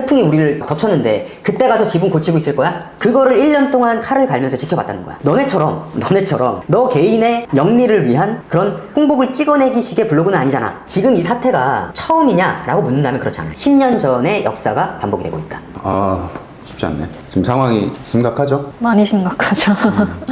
태풍이 우리를 덮쳤는데 그때 가서 지붕 고치고 있을 거야? 그거를 1년 동안 칼을 갈면서 지켜봤다는 거야. 너네처럼 너 개인의 영리를 위한 그런 홍보를 찍어내기 식의 블로그는 아니잖아. 지금 이 사태가 처음이냐? 라고 묻는다면 그렇지 않아. 10년 전의 역사가 반복이 되고 있다. 쉽지 않네. 지금 상황이 심각하죠? 많이 심각하죠.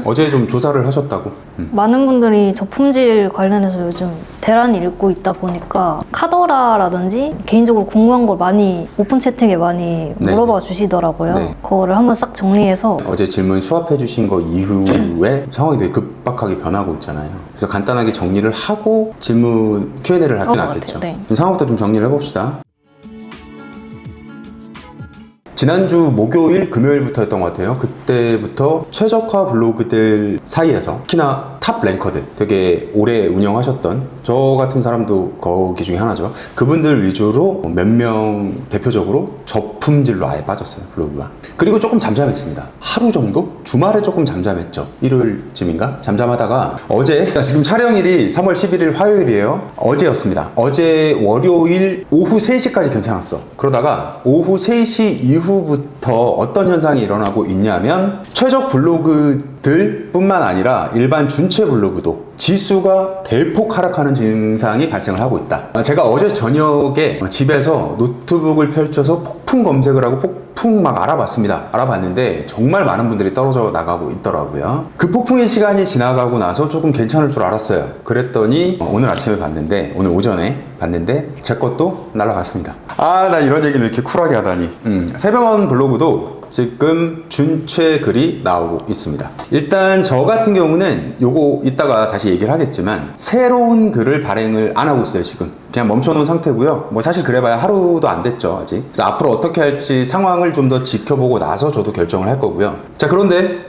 어제 좀 조사를 하셨다고? 많은 분들이 저품질 관련해서 요즘 대란이 일고 있다 보니까 카더라라든지 개인적으로 궁금한 걸 많이 오픈 채팅에 많이 물어봐 주시더라고요. 네. 그거를 한번 싹 정리해서 어제 질문 수합해 주신 거 이후에 상황이 되게 급박하게 변하고 있잖아요. 그래서 간단하게 정리를 하고 질문 Q&A를 하는 게 낫겠죠. 네. 상황부터 좀 정리를 해봅시다. 지난주 목요일, 금요일부터였던 것 같아요. 그때부터 최적화 블로그들 사이에서 특히나 탑 랭커들, 되게 오래 운영하셨던 저 같은 사람도 거기 중에 하나죠. 그분들 위주로 몇 명 대표적으로 저품질로 아예 빠졌어요, 블로그가. 그리고 조금 잠잠했습니다. 하루 정도? 주말에 조금 잠잠했죠. 일요일쯤인가? 잠잠하다가 어제, 지금 촬영일이 3월 11일 화요일이에요. 어제였습니다. 어제 월요일 오후 3시까지 괜찮았어. 그러다가 오후 3시 이후부터 어떤 현상이 일어나고 있냐면 최적 블로그들 뿐만 아니라 일반 준체 블로그도 지수가 대폭 하락하는 증상이 발생을 하고 있다. 제가 어제 저녁에 집에서 노트북을 펼쳐서 폭풍 검색을 하고 폭풍 막 알아봤는데 정말 많은 분들이 떨어져 나가고 있더라고요. 그 폭풍의 시간이 지나가고 나서 조금 괜찮을 줄 알았어요. 그랬더니 오늘 아침에 봤는데, 오늘 오전에 봤는데 제 것도 날아갔습니다. 나 이런 얘기를 이렇게 쿨하게 하다니. 새병원 블로그도 지금 준체 글이 나오고 있습니다. 일단 저 같은 경우는 요거 이따가 다시 얘기를 하겠지만 새로운 글을 발행을 안 하고 있어요. 지금 그냥 멈춰놓은 상태고요. 뭐 사실 그래봐야 하루도 안 됐죠, 아직. 그래서 앞으로 어떻게 할지 상황을 좀 더 지켜보고 나서 저도 결정을 할 거고요. 자, 그런데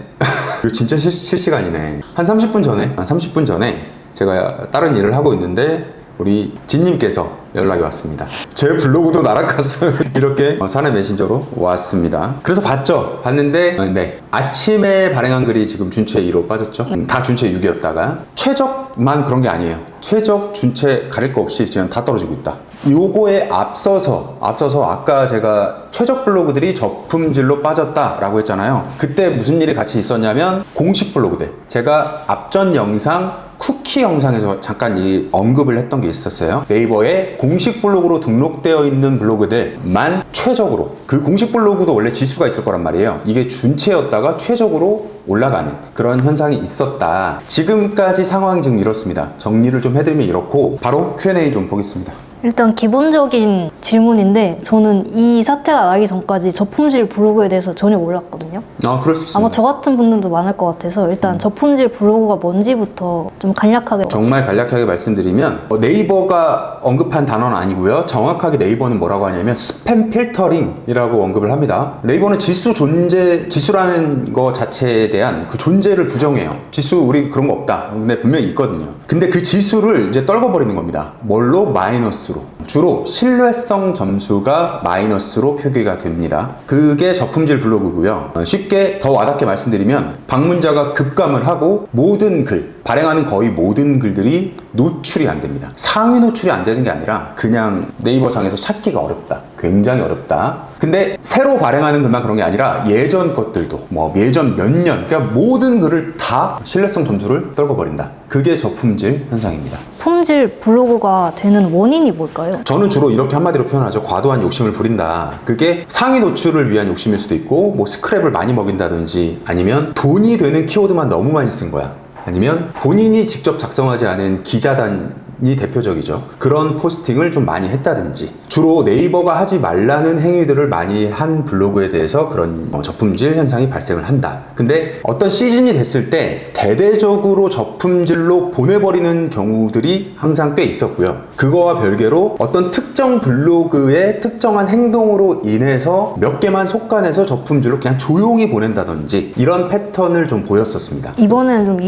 이거 진짜 실시간이네. 한 30분 전에 제가 다른 일을 하고 있는데 우리 진님께서 연락이 왔습니다. 제 블로그도 날아갔어요. 이렇게 사내 메신저로 왔습니다. 그래서 봤는데 네, 아침에 발행한 글이 지금 준체 2로 빠졌죠. 다 준체 6이었다가 최적만 그런 게 아니에요. 최적, 준체 가릴 거 없이 지금 다 떨어지고 있다. 요거에 앞서서 아까 제가 최적 블로그들이 저품질로 빠졌다라고 했잖아요. 그때 무슨 일이 같이 있었냐면 공식 블로그들, 제가 앞전 영상 쿠키 영상에서 잠깐 이 언급을 했던 게 있었어요. 네이버에 공식 블로그로 등록되어 있는 블로그들만 최적으로, 그 공식 블로그도 원래 지수가 있을 거란 말이에요. 이게 준체였다가 최적으로 올라가는 그런 현상이 있었다. 지금까지 상황이 지금 이렇습니다. 정리를 좀 해드리면 이렇고, 바로 Q&A 좀 보겠습니다. 일단 기본적인 질문인데, 저는 이 사태가 나기 전까지 저품질 블로그에 대해서 전혀 몰랐거든요. 그럴 수 있습니다. 아마 저 같은 분들도 많을 것 같아서 일단 저품질 블로그가 뭔지부터 좀 간략하게, 정말 간략하게 말씀드리면 네이버가 언급한 단어는 아니고요. 정확하게 네이버는 뭐라고 하냐면 스팸 필터링이라고 언급을 합니다. 네이버는 지수라는 거 자체에 대한 그 존재를 부정해요. 지수 우리 그런 거 없다. 근데 분명히 있거든요. 근데 그 지수를 이제 떨궈버리는 겁니다. 뭘로? 마이너스로. 주로 신뢰성 점수가 마이너스로 표기가 됩니다. 그게 저품질 블로그고요. 쉽게 더 와닿게 말씀드리면 방문자가 급감을 하고 모든 글, 발행하는 거의 모든 글들이 노출이 안 됩니다. 상위 노출이 안 되는 게 아니라 그냥 네이버 상에서 찾기가 어렵다. 굉장히 어렵다. 근데 새로 발행하는 글만 그런 게 아니라 예전 것들도, 예전 몇 년, 그러니까 모든 글을 다 신뢰성 점수를 떨궈버린다. 그게 저품질 현상입니다. 품질 블로그가 되는 원인이 뭘까요? 저는 주로 이렇게 한마디로 표현하죠. 과도한 욕심을 부린다. 그게 상위 노출을 위한 욕심일 수도 있고, 스크랩을 많이 먹인다든지, 아니면 돈이 되는 키워드만 너무 많이 쓴 거야. 아니면 본인이 직접 작성하지 않은 기자단이 대표적이죠. 그런 포스팅을 좀 많이 했다든지, 주로 네이버가 하지 말라는 행위들을 많이 한 블로그에 대해서 그런 저품질 현상이 발생을 한다. 근데 어떤 시즌이 됐을 때 대대적으로 저품질로 보내버리는 경우들이 항상 꽤 있었고요. 그거와 별개로 어떤 특정 블로그의 특정한 행동으로 인해서 몇 개만 속간해서 저품질로 그냥 조용히 보낸다든지, 이런 패턴을 좀 보였었습니다. 이번에는 좀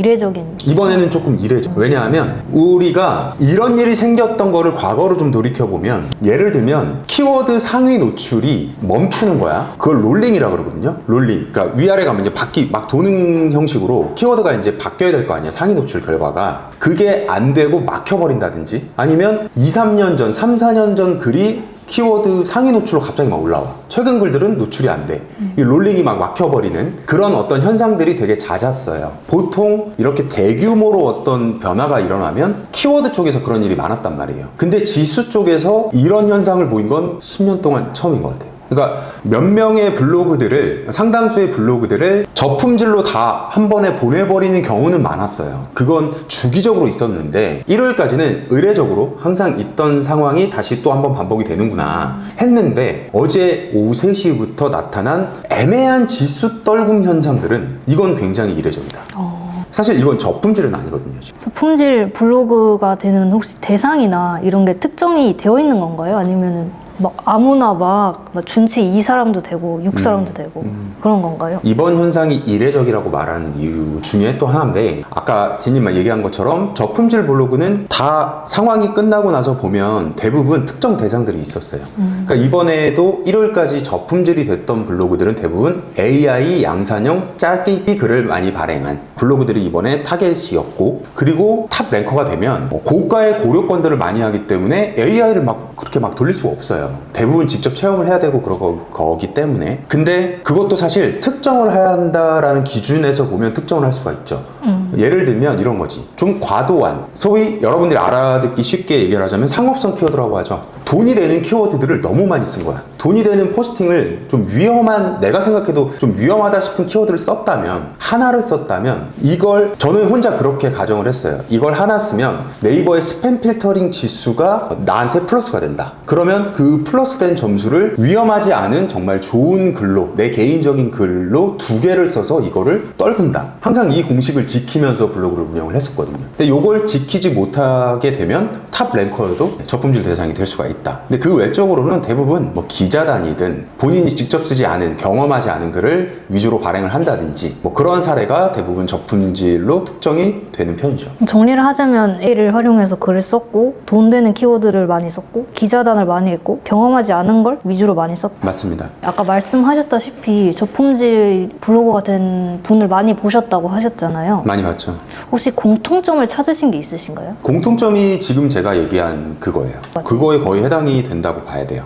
이번에는 조금 이례죠. 왜냐하면 우리가 이런 일이 생겼던 거를 과거로 좀 돌이켜보면, 예를 들면 키워드 상위 노출이 멈추는 거야. 그걸 롤링이라고 그러거든요. 롤링. 그러니까 위아래가 이제 막 도는 형식으로 키워드가 이제 바뀌어야 될 거 아니야. 상위 노출 결과가. 그게 안 되고 막혀버린다든지, 아니면 2, 3년 전, 3, 4년 전 글이 키워드 상위 노출로 갑자기 막 올라와. 최근 글들은 노출이 안 돼. 이 롤링이 막 막혀버리는 그런 어떤 현상들이 되게 잦았어요. 보통 이렇게 대규모로 어떤 변화가 일어나면 키워드 쪽에서 그런 일이 많았단 말이에요. 근데 지수 쪽에서 이런 현상을 보인 건 10년 동안 처음인 것 같아요. 그러니까 몇 명의 블로그들을, 상당수의 블로그들을 저품질로 다 한 번에 보내버리는 경우는 많았어요. 그건 주기적으로 있었는데 1월까지는 의례적으로 항상 있던 상황이 다시 또 한 번 반복이 되는구나 했는데, 어제 오후 3시부터 나타난 애매한 지수 떨굼 현상들은 이건 굉장히 이례적이다. 사실 이건 저품질은 아니거든요, 지금. 저품질 블로그가 되는 혹시 대상이나 이런 게 특정이 되어 있는 건가요? 아니면은 막 아무나 막 준치 2사람도 되고 6사람도 되고 그런 건가요? 이번 현상이 이례적이라고 말하는 이유 중에 또 하나인데, 아까 진님만 얘기한 것처럼 저품질 블로그는 다 상황이 끝나고 나서 보면 대부분 특정 대상들이 있었어요. 그러니까 이번에도 1월까지 저품질이 됐던 블로그들은 대부분 AI 양산형 짜기 글을 많이 발행한 블로그들이 이번에 타겟이었고, 그리고 탑 랭커가 되면 고가의 고려권들을 많이 하기 때문에 AI를 막 그렇게 막 돌릴 수가 없어요. 대부분 직접 체험을 해야 되고 거기 때문에. 근데 그것도 사실 특정을 해야 한다라는 기준에서 보면 특정을 할 수가 있죠. 예를 들면 이런 거지. 좀 과도한, 소위 여러분들이 알아듣기 쉽게 얘기를 하자면 상업성 키워드라고 하죠. 돈이 되는 키워드들을 너무 많이 쓴 거야. 돈이 되는 포스팅을 좀 위험한, 내가 생각해도 좀 위험하다 싶은 키워드를 썼다면, 하나를 썼다면, 이걸 저는 혼자 그렇게 가정을 했어요. 이걸 하나 쓰면 네이버의 스팸 필터링 지수가 나한테 플러스가 된다. 그러면 그 플러스된 점수를 위험하지 않은 정말 좋은 글로, 내 개인적인 글로 2개를 써서 이거를 떨군다. 항상 이 공식을 지키면서 블로그를 운영을 했었거든요. 근데 이걸 지키지 못하게 되면 탑 랭커여도 저품질 대상이 될 수가 있다. 근데 그 외적으로는 대부분 뭐 기자단이든 본인이 직접 쓰지 않은, 경험하지 않은 글을 위주로 발행을 한다든지 뭐 그런 사례가 대부분 저품질로 특정이 되는 편이죠. 정리를 하자면 AI를 활용해서 글을 썼고, 돈 되는 키워드를 많이 썼고, 기자단을 많이 했고, 경험하지 않은 걸 위주로 많이 썼다. 맞습니다. 아까 말씀하셨다시피 저품질 블로거가 된 분을 많이 보셨다고 하셨잖아요. 많이 봤죠. 혹시 공통점을 찾으신 게 있으신가요? 공통점이 지금 제가 얘기한 그거예요. 맞아요. 그거에 거의 해당이 된다고 봐야 돼요.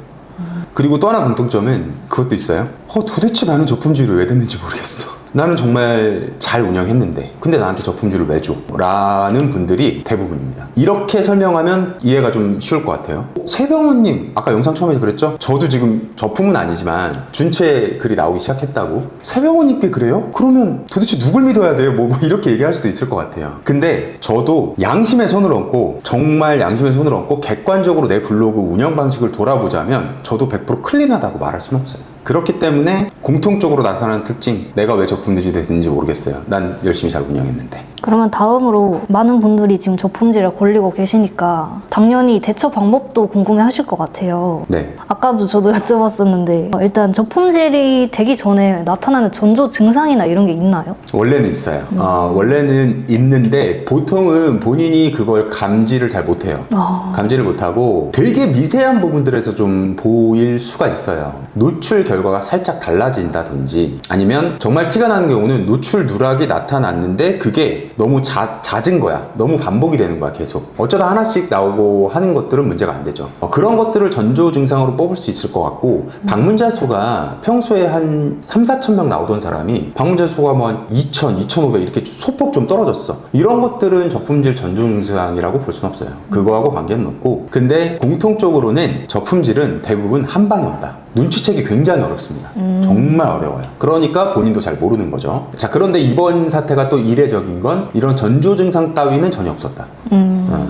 그리고 또 하나 공통점은 그것도 있어요. 도대체 나는 저품질을 왜 됐는지 모르겠어. 나는 정말 잘 운영했는데 근데 나한테 저품질을 왜 줘? 라는 분들이 대부분입니다. 이렇게 설명하면 이해가 좀 쉬울 것 같아요. 세병호님, 아까 영상 처음에 그랬죠? 저도 지금 저품은 아니지만 준체 글이 나오기 시작했다고. 세병호님께 그래요? 그러면 도대체 누굴 믿어야 돼요? 뭐 이렇게 얘기할 수도 있을 것 같아요. 근데 저도 양심의 손을 얹고, 정말 양심의 손을 얹고 객관적으로 내 블로그 운영 방식을 돌아보자면 저도 100% 클린하다고 말할 수는 없어요. 그렇기 때문에 공통적으로 나타나는 특징, 내가 왜 저품질이 됐는지 모르겠어요. 난 열심히 잘 운영했는데. 그러면 다음으로 많은 분들이 지금 저품질에 걸리고 계시니까 당연히 대처 방법도 궁금해 하실 것 같아요. 네. 아까도 저도 여쭤봤었는데 일단 저품질이 되기 전에 나타나는 전조 증상이나 이런 게 있나요? 원래는 있어요. 원래는 있는데 보통은 본인이 그걸 감지를 잘 못해요. 감지를 못하고 되게 미세한 부분들에서 좀 보일 수가 있어요. 노출 결과가 살짝 달라진다든지, 아니면 정말 티가 나는 경우는 노출 누락이 나타났는데 그게 너무 잦은 거야. 너무 반복이 되는 거야, 계속. 어쩌다 하나씩 나오고 하는 것들은 문제가 안 되죠. 그런 것들을 전조 증상으로 뽑을 수 있을 것 같고, 방문자 수가 평소에 한 3-4천 명 나오던 사람이 방문자 수가 뭐 한 2,000, 2,500 이렇게 소폭 좀 떨어졌어. 이런 것들은 저품질 전조 증상이라고 볼 수는 없어요. 그거하고 관계는 없고, 근데 공통적으로는 저품질은 대부분 한 방에 온다. 눈치채기 굉장히 어렵습니다. 정말 어려워요. 그러니까 본인도 잘 모르는 거죠. 자, 그런데 이번 사태가 또 이례적인 건 이런 전조 증상 따위는 전혀 없었다.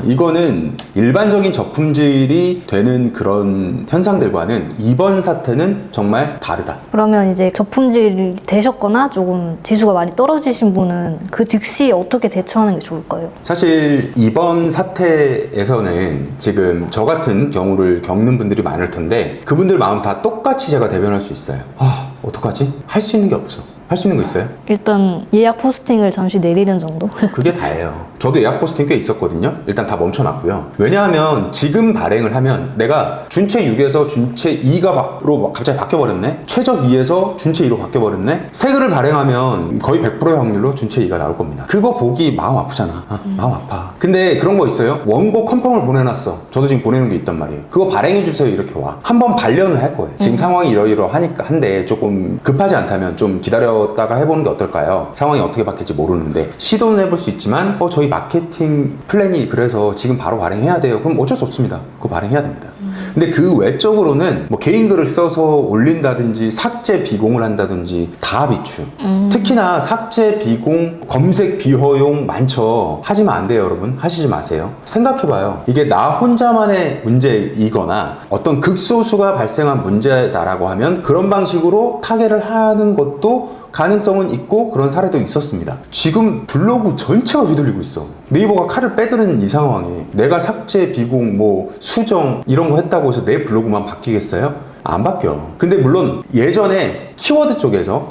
이거는 일반적인 저품질이 되는 그런 현상들과는 이번 사태는 정말 다르다. 그러면 이제 저품질이 되셨거나 조금 지수가 많이 떨어지신 분은 그 즉시 어떻게 대처하는 게 좋을까요? 사실 이번 사태에서는 지금 저 같은 경우를 겪는 분들이 많을 텐데, 그분들 마음 다 똑같이 제가 대변할 수 있어요. 어떡하지? 할 수 있는 게 없어. 할 수 있는 거 있어요? 일단 예약 포스팅을 잠시 내리는 정도? 그게 다예요. 저도 예약 포스팅 꽤 있었거든요. 일단 다 멈춰놨고요. 왜냐하면 지금 발행을 하면 내가 준체 6에서 준체 2로 갑자기 바뀌어버렸네. 최적 2에서 준체 2로 바뀌어버렸네. 새 글을 발행하면 거의 100%의 확률로 준체 2가 나올 겁니다. 그거 보기 마음 아프잖아. 마음 아파. 근데 그런 거 있어요. 원고 컨펌을 보내놨어. 저도 지금 보내는 게 있단 말이에요. 그거 발행해주세요 이렇게 와. 한번 반려는 할 거예요. 지금 상황이 이러이러하니까 한데 조금 급하지 않다면 좀 기다렸다가 해보는 게 어떨까요? 상황이 어떻게 바뀔지 모르는데 시도는 해볼 수 있지만 저희 마케팅 플랜이 그래서 지금 바로 발행해야 돼요. 그럼 어쩔 수 없습니다. 그거 발행해야 됩니다. 근데 그 외적으로는 뭐 개인 글을 써서 올린다든지 삭제 비공을 한다든지 다 비추. 특히나 삭제 비공 검색 비허용 많죠. 하시면 안 돼요 여러분. 하시지 마세요. 생각해봐요. 이게 나 혼자만의 문제이거나 어떤 극소수가 발생한 문제다라고 하면 그런 방식으로 타겟을 하는 것도 가능성은 있고 그런 사례도 있었습니다. 지금 블로그 전체가 휘둘리고 있어. 네이버가 칼을 빼드는 이 상황에 내가 삭제, 비공, 뭐 수정 이런 거 했다고 해서 내 블로그만 바뀌겠어요? 안 바뀌어. 근데 물론 예전에 키워드 쪽에서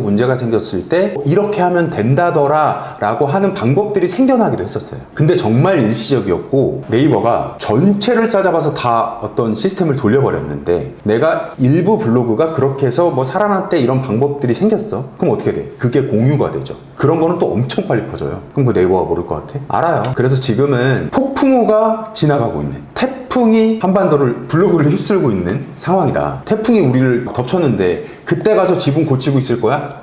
문제가 생겼을 때 이렇게 하면 된다더라 라고 하는 방법들이 생겨나기도 했었어요. 근데 정말 일시적이었고 네이버가 전체를 싸잡아서 다 어떤 시스템을 돌려버렸는데 내가 일부 블로그가 그렇게 해서 뭐 살아났대 이런 방법들이 생겼어. 그럼 어떻게 돼? 그게 공유가 되죠. 그런 거는 또 엄청 빨리 퍼져요. 그럼 그 네이버가 모를 것 같아? 알아요. 그래서 지금은 폭풍우가 지나가고 있는 태풍이 한반도를 블로그를 휩쓸고 있는 상황이다. 태풍이 우리를 덮쳤는데 그때 가서 지붕 고치고 있을 거야?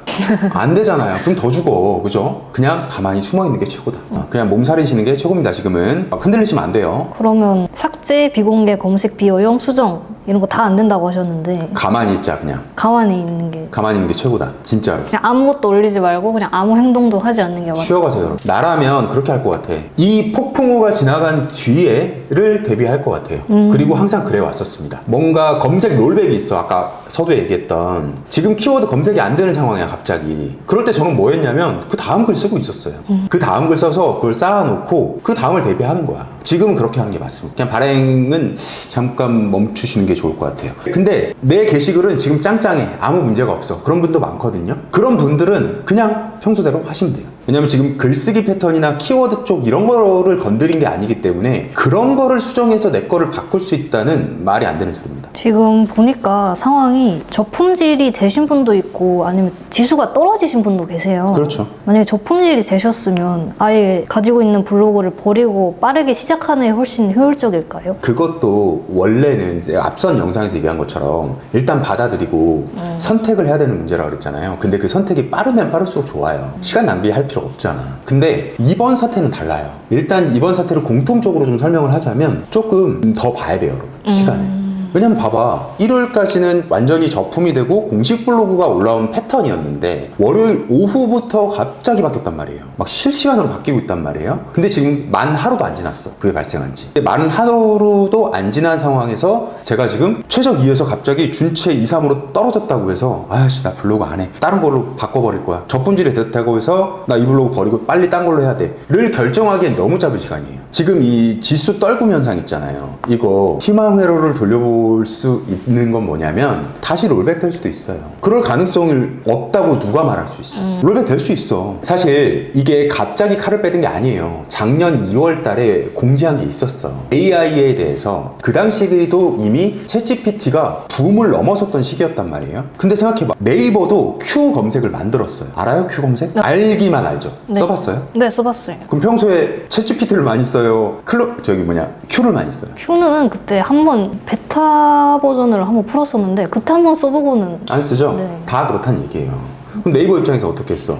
안 되잖아요. 그럼 더 죽어. 그죠? 그냥 가만히 숨어 있는 게 최고다. 그냥 몸살이시는 게 최고입니다. 지금은 흔들리시면 안 돼요. 그러면 삭제, 비공개, 검색, 비허용, 수정 이런 거 다 안 된다고 하셨는데 가만히 있자. 그냥 가만히 있는 게 가만히 있는 게 최고다. 진짜로. 그냥 아무것도 올리지 말고 그냥 아무 행동도 하지 않는 게 맞아요. 쉬어가세요 여러분. 나라면 그렇게 할 것 같아. 이 폭풍우가 지나간 뒤에를 대비할 것 같아요. 그리고 항상 그래 왔었습니다. 뭔가 검색 롤백이 있어. 아까 서두에 얘기했던 지금 키워드 검색이 안 되는 상황이야 갑자기. 그럴 때 저는 뭐 했냐면 그 다음 글 쓰고 있었어요. 그 다음 글 써서 그걸 쌓아놓고 그 다음을 대비하는 거야. 지금은 그렇게 하는 게 맞습니다. 그냥 발행은 잠깐 멈추시는 게 좋을 것 같아요. 근데 내 게시글은 지금 짱짱해. 아무 문제가 없어. 그런 분도 많거든요. 그런 분들은 그냥 평소대로 하시면 돼요. 왜냐면 지금 글쓰기 패턴이나 키워드 쪽 이런 거를 건드린 게 아니기 때문에 그런 거를 수정해서 내 거를 바꿀 수 있다는 말이 안 되는 소리입니다. 지금 보니까 상황이 저품질이 되신 분도 있고 아니면 지수가 떨어지신 분도 계세요. 그렇죠. 만약에 저품질이 되셨으면 아예 가지고 있는 블로그를 버리고 빠르게 시작하는 게 훨씬 효율적일까요? 그것도 원래는 이제 앞선 영상에서 얘기한 것처럼 일단 받아들이고 선택을 해야 되는 문제라고 그랬잖아요. 근데 그 선택이 빠르면 빠를수록 좋아요. 시간 낭비할 필요 없잖아. 근데 이번 사태는 달라요. 일단 이번 사태를 공통적으로 좀 설명을 하자면 조금 더 봐야 돼요, 여러분. 시간을. 왜냐면 봐봐, 일요일까지는 완전히 저품이 되고 공식 블로그가 올라온 패턴이었는데 월요일 오후부터 갑자기 바뀌었단 말이에요. 막 실시간으로 바뀌고 있단 말이에요. 근데 지금 만 하루도 안 지났어, 그게 발생한 지. 만 하루도 안 지난 상황에서 제가 지금 최적 2에서 갑자기 준체 2, 3으로 떨어졌다고 해서 아씨 나 블로그 안 해, 다른 걸로 바꿔버릴 거야, 저품질이 됐다고 해서 나 이 블로그 버리고 빨리 딴 걸로 해야 돼 를 결정하기엔 너무 짧은 시간이에요. 지금 이 지수 떨굼 현상 있잖아요. 이거 희망 회로를 돌려볼 수 있는 건 뭐냐면 다시 롤백 될 수도 있어요. 그럴 가능성이 없다고 누가 말할 수 있어. 롤백 될 수 있어. 사실 이게 갑자기 칼을 빼든 게 아니에요. 작년 2월 달에 공지한 게 있었어. AI에 대해서 그 당시에도 이미 챗GPT가 붐을 넘어섰던 시기였단 말이에요. 근데 생각해봐. 네이버도 Q 검색을 만들었어요. 알아요? Q 검색? 네. 알기만 알죠? 네. 써봤어요? 네, 써봤어요. 그럼 평소에 챗GPT를 많이 써요? Q를 많이 써요? 큐는 그때 한번 베타 버전을 한번 풀었었는데 그때 한번 써보고는 안 쓰죠? 네. 다 그렇다는 얘기예요. 그럼 네이버 입장에서 어떻게 했어?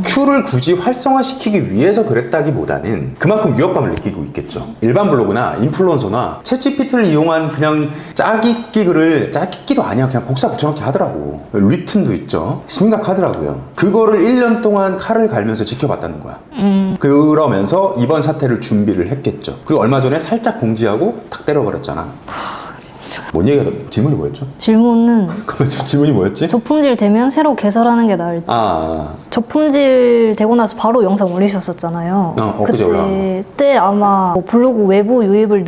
Q를 굳이 활성화시키기 위해서 그랬다기보다는 그만큼 위협감을 느끼고 있겠죠. 일반 블로그나 인플루언서나 챗GPT를 이용한 그냥 짜깁기 글을, 짜깁기도 아니야, 그냥 복사 붙여넣기 하더라고. 리튼도 있죠. 심각하더라고요. 그거를 1년 동안 칼을 갈면서 지켜봤다는 거야. 그러면서 이번 사태를 준비를 했겠죠. 그리고 얼마 전에 살짝 공지하고 탁 때려버렸잖아. 맞아. 뭔 얘기가 질문이 뭐였죠? 질문은 질문이 뭐였지? 저품질 되면 새로 개설하는 게 나을지. 저품질 되고 나서 바로 영상 올리셨었잖아요. 엊그제 올라온 그때 아마 뭐 블로그 외부 유입을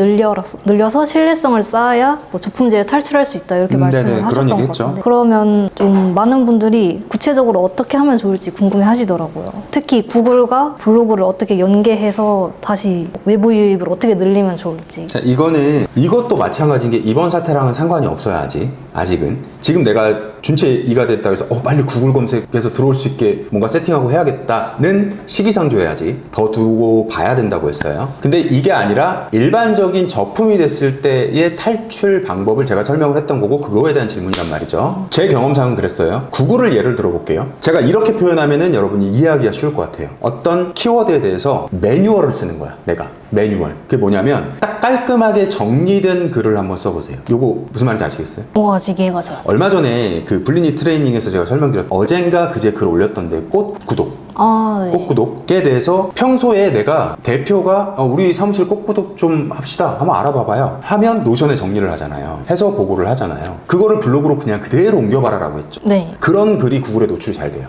늘려서 신뢰성을 쌓아야 뭐 저품질에 탈출할 수 있다 이렇게 말씀을 네네, 그런 하셨던 얘기 것 했죠. 같은데 그러면 좀 많은 분들이 구체적으로 어떻게 하면 좋을지 궁금해 하시더라고요. 특히 구글과 블로그를 어떻게 연계해서 다시 외부 유입을 어떻게 늘리면 좋을지. 자, 이것도 마찬가지인 게 이번 사태랑은 상관이 없어요. 아직은 지금 내가 준체 이가 됐다 그래서 빨리 구글 검색해서 들어올 수 있게 뭔가 세팅하고 해야겠다는 시기상조해야지 더 두고 봐야 된다고 했어요. 근데 이게 아니라 일반적인 저품이 됐을 때의 탈출 방법을 제가 설명을 했던 거고 그거에 대한 질문이란 말이죠. 제 경험상은 그랬어요. 구글을 예를 들어볼게요. 제가 이렇게 표현하면은 여러분이 이해하기가 쉬울 것 같아요. 어떤 키워드에 대해서 매뉴얼을 쓰는 거야. 내가 매뉴얼. 그게 뭐냐면 딱 깔끔하게 정리된 글을 한번 써보세요. 요거 무슨 말인지 아시겠어요? 아직 이해가 잘. 얼마 전에 그 블리니 트레이닝에서 제가 설명드렸던 어젠가 그제 글 올렸던데 꽃 구독 네. 꽃구독에 대해서 평소에 내가 대표가 우리 사무실 꽃구독 좀 합시다 한번 알아봐봐요 하면 노션에 정리를 하잖아요. 해서 보고를 하잖아요. 그거를 블로그로 그냥 그대로 옮겨봐라 라고 했죠. 네. 그런 글이 구글에 노출이 잘 돼요.